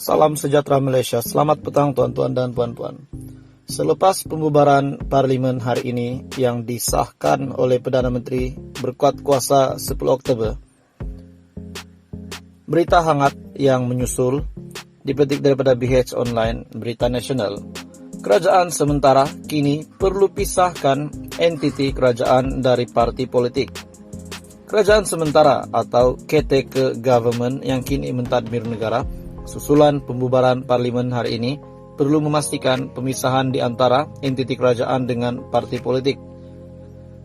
Salam sejahtera Malaysia, selamat petang tuan-tuan dan puan-puan. Selepas pembubaran Parlimen hari ini yang disahkan oleh Perdana Menteri berkuat kuasa 10 Oktober, berita hangat yang menyusul dipetik daripada BH Online, berita nasional. Kerajaan sementara kini perlu pisahkan entiti kerajaan dari parti politik. Kerajaan sementara atau caretaker government yang kini mentadbir negara susulan pembubaran Parlimen hari ini perlu memastikan pemisahan di antara entiti kerajaan dengan parti politik.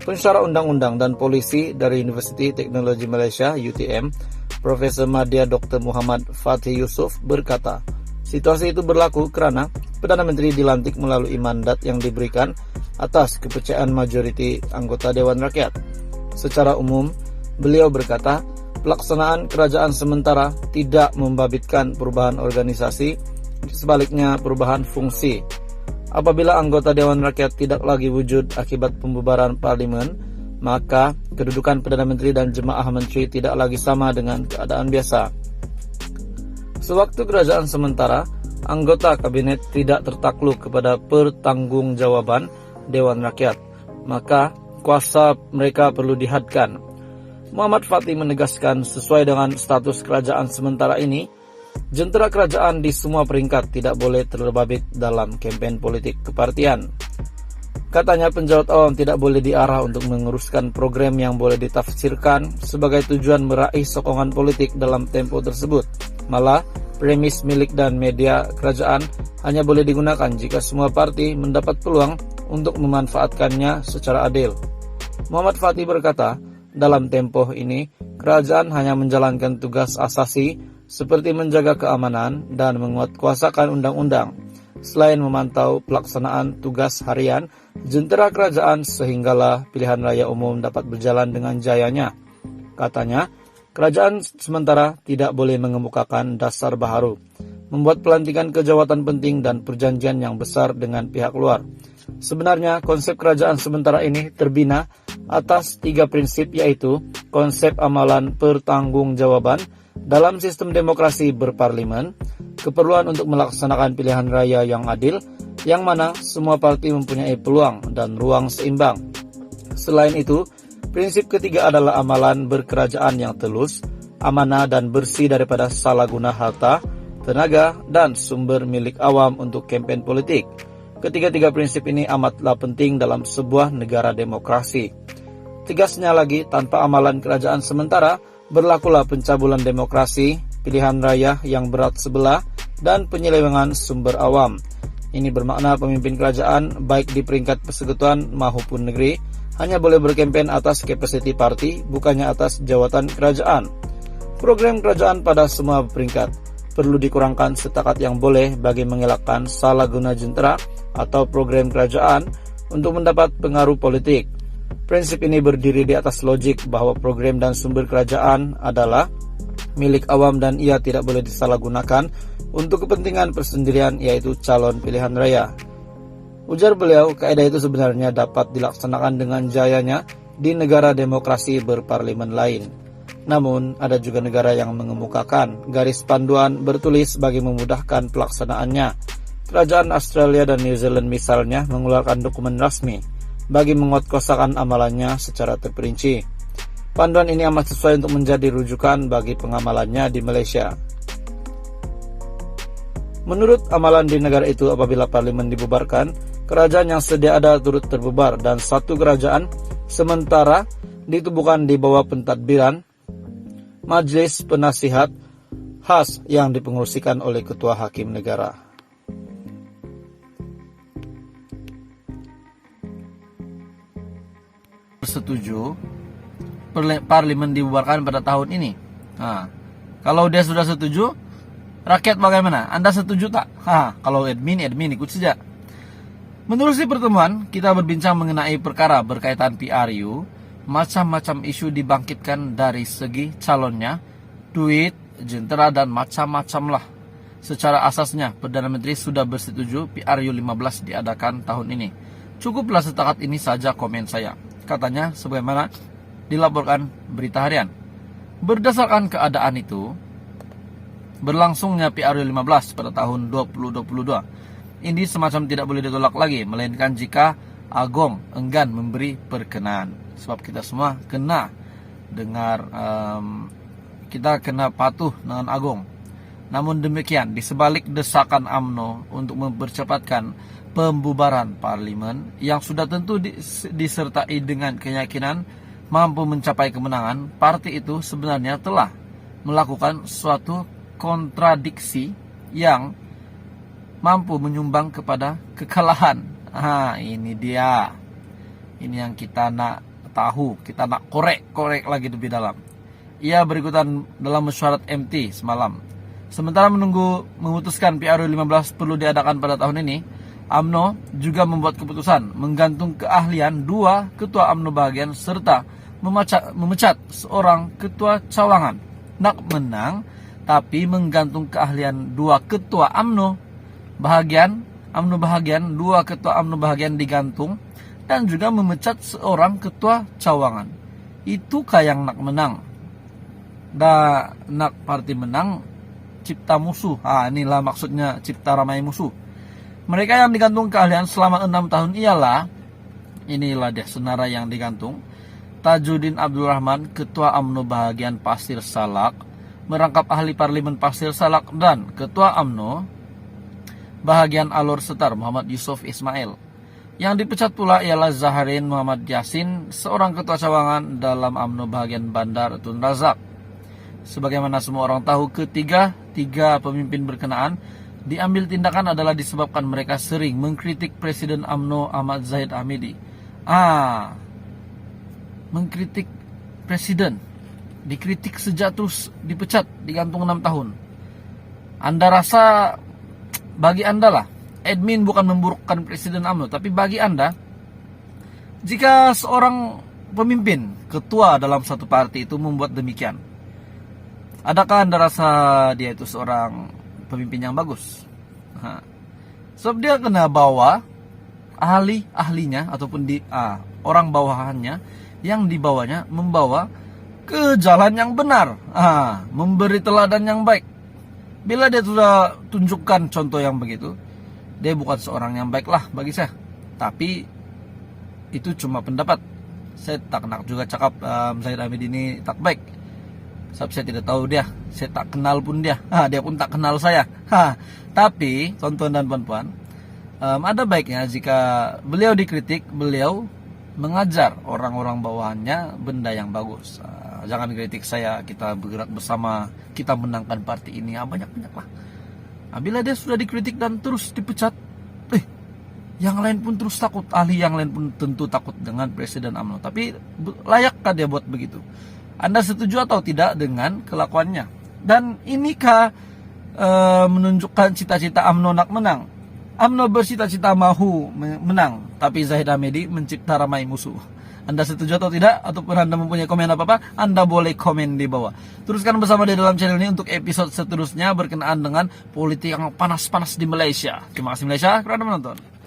Pensyarah Undang-Undang dan Polisi dari Universiti Teknologi Malaysia UTM, Profesor Madya Dr. Muhammad Fatih Yusof berkata, situasi itu berlaku kerana Perdana Menteri dilantik melalui mandat yang diberikan atas kepercayaan majoriti anggota Dewan Rakyat. Secara umum, beliau berkata, pelaksanaan kerajaan sementara tidak membabitkan perubahan organisasi, sebaliknya perubahan fungsi. Apabila anggota Dewan Rakyat tidak lagi wujud akibat pembubaran Parlimen, maka kedudukan Perdana Menteri dan Jemaah Menteri tidak lagi sama dengan keadaan biasa. Sewaktu kerajaan sementara, anggota kabinet tidak tertakluk kepada pertanggungjawaban Dewan Rakyat, maka kuasa mereka perlu dihadkan. Muhammad Fatih menegaskan sesuai dengan status kerajaan sementara ini, jentera kerajaan di semua peringkat tidak boleh terbabit dalam kempen politik kepartian. Katanya penjawat awam tidak boleh diarah untuk menguruskan program yang boleh ditafsirkan sebagai tujuan meraih sokongan politik dalam tempo tersebut. Malah, premis milik dan media kerajaan hanya boleh digunakan jika semua parti mendapat peluang untuk memanfaatkannya secara adil. Muhammad Fatih berkata, dalam tempoh ini, kerajaan hanya menjalankan tugas asasi seperti menjaga keamanan dan menguatkuasakan undang-undang, selain memantau pelaksanaan tugas harian jentera kerajaan sehinggalah pilihan raya umum dapat berjalan dengan jayanya. Katanya, kerajaan sementara tidak boleh mengemukakan dasar baharu, membuat pelantikan kejawatan penting dan perjanjian yang besar dengan pihak luar. Sebenarnya, konsep kerajaan sementara ini terbina atas 3 prinsip, yaitu konsep amalan pertanggungjawaban dalam sistem demokrasi berparlimen, keperluan untuk melaksanakan pilihan raya yang adil, yang mana semua parti mempunyai peluang dan ruang seimbang. Selain itu, prinsip ketiga adalah amalan berkerajaan yang telus, amanah dan bersih daripada salah guna harta, tenaga, dan sumber milik awam untuk kempen politik. Ketiga-tiga prinsip ini amatlah penting dalam sebuah negara demokrasi. Tegasnya lagi, tanpa amalan kerajaan sementara, berlakulah pencabulan demokrasi, pilihan raya yang berat sebelah, dan penyelewengan sumber awam. Ini bermakna pemimpin kerajaan, baik di peringkat persekutuan maupun negeri, hanya boleh berkempen atas kapasiti parti, bukannya atas jawatan kerajaan. Program kerajaan pada semua peringkat perlu dikurangkan setakat yang boleh bagi mengelakkan salah guna jentera atau program kerajaan untuk mendapat pengaruh politik. Prinsip ini berdiri di atas logik bahwa program dan sumber kerajaan adalah milik awam dan ia tidak boleh disalahgunakan untuk kepentingan persendirian, yaitu calon pilihan raya. Ujar beliau, kaidah itu sebenarnya dapat dilaksanakan dengan jayanya di negara demokrasi berparlimen lain. Namun, ada juga negara yang mengemukakan garis panduan bertulis bagi memudahkan pelaksanaannya. Kerajaan Australia dan New Zealand misalnya mengeluarkan dokumen rasmi bagi menguatkuasakan amalannya secara terperinci. Panduan ini amat sesuai untuk menjadi rujukan bagi pengamalannya di Malaysia. Menurut amalan di negara itu, apabila parlimen dibubarkan, kerajaan yang sedia ada turut terbubar dan satu kerajaan sementara ditubuhkan di bawah pentadbiran Majlis Penasihat Khas yang dipengerusikan oleh Ketua Hakim Negara. Setuju parlimen dibubarkan pada tahun ini. Kalau dia sudah setuju, rakyat bagaimana? Anda setuju tak? Kalau admin ikut saja. Menerusi pertemuan, kita berbincang mengenai perkara berkaitan PRU. Macam-macam isu dibangkitkan dari segi calonnya, duit, jentera dan macam-macam lah. Secara asasnya, Perdana Menteri sudah bersetuju PRU 15 diadakan tahun ini. Cukuplah setakat ini saja komen saya. Katanya sebagaimana dilaporkan berita harian. Berdasarkan keadaan itu, berlangsungnya PRU 15 pada tahun 2022. Ini semacam tidak boleh ditolak lagi, melainkan jika Agong enggan memberi perkenan. Sebab kita semua kena dengar, kita kena patuh dengan Agong. Namun demikian, di sebalik desakan UMNO untuk mempercepatkan pembubaran parlimen yang sudah tentu disertai dengan keyakinan mampu mencapai kemenangan, parti itu sebenarnya telah melakukan suatu kontradiksi yang mampu menyumbang kepada kekalahan. Ini dia. Ini yang kita nak tahu, kita nak korek lagi lebih dalam. Ia berikutan dalam mesyuarat MT semalam. Sementara menunggu memutuskan PRU 15 perlu diadakan pada tahun ini, UMNO juga membuat keputusan menggantung keahlian 2 ketua UMNO bahagian serta memecat seorang ketua cawangan. Nak menang, tapi menggantung keahlian 2 ketua UMNO bahagian, 2 ketua UMNO bahagian digantung, dan juga memecat seorang ketua cawangan. Itu yang nak menang. Dan nak parti menang, cipta musuh. Inilah maksudnya cipta ramai musuh. Mereka yang digantung keahlian selama 6 tahun ialah, inilah dia senara yang digantung. Tajuddin Abdul Rahman, Ketua UMNO bahagian Pasir Salak, merangkap ahli parlimen Pasir Salak, dan Ketua UMNO bahagian Alor Setar, Muhammad Yusuf Ismail. Yang dipecat pula ialah Zaharin Muhammad Yasin, seorang ketua cawangan dalam UMNO bahagian Bandar Tun Razak. Sebagaimana semua orang tahu, tiga pemimpin berkenaan diambil tindakan adalah disebabkan mereka sering mengkritik Presiden UMNO Ahmad Zahid Hamidi. Mengkritik Presiden, dikritik sejak terus dipecat, digantung 6 tahun. Anda rasa, bagi Anda lah, admin bukan memburukkan Presiden UMNO, tapi bagi Anda, jika seorang pemimpin, ketua dalam satu parti itu membuat demikian, adakah Anda rasa dia itu seorang pemimpin yang bagus? Sebab dia kena bawa ahli-ahlinya ataupun orang bawahannya yang dibawanya membawa ke jalan yang benar, memberi teladan yang baik. Bila dia sudah tunjukkan contoh yang begitu, dia bukan seorang yang baik lah bagi saya. Tapi itu cuma pendapat. Saya tak nak juga cakap Zahid Hamidi ini tak baik. Sebab saya tidak tahu dia, saya tak kenal pun dia, dia pun tak kenal saya. Tapi tonton dan puan-puan, ada baiknya jika beliau dikritik, beliau mengajar orang-orang bawahannya benda yang bagus. Jangan kritik saya, kita bergerak bersama, kita menangkan parti ini, banyak-banyak lah. Bila dia sudah dikritik dan terus dipecat, yang lain pun terus takut, ahli yang lain pun tentu takut dengan Presiden UMNO. Tapi layakkah dia buat begitu? Anda setuju atau tidak dengan kelakuannya? Dan inikah menunjukkan cita-cita UMNO nak menang? UMNO bercita-cita mahu menang, tapi Zahid Hamidi mencipta ramai musuh. Anda setuju atau tidak? Ataupun Anda mempunyai komen apa-apa, Anda boleh komen di bawah. Teruskan bersama di dalam channel ini untuk episode seterusnya berkenaan dengan politik yang panas-panas di Malaysia. Terima kasih Malaysia kerana menonton.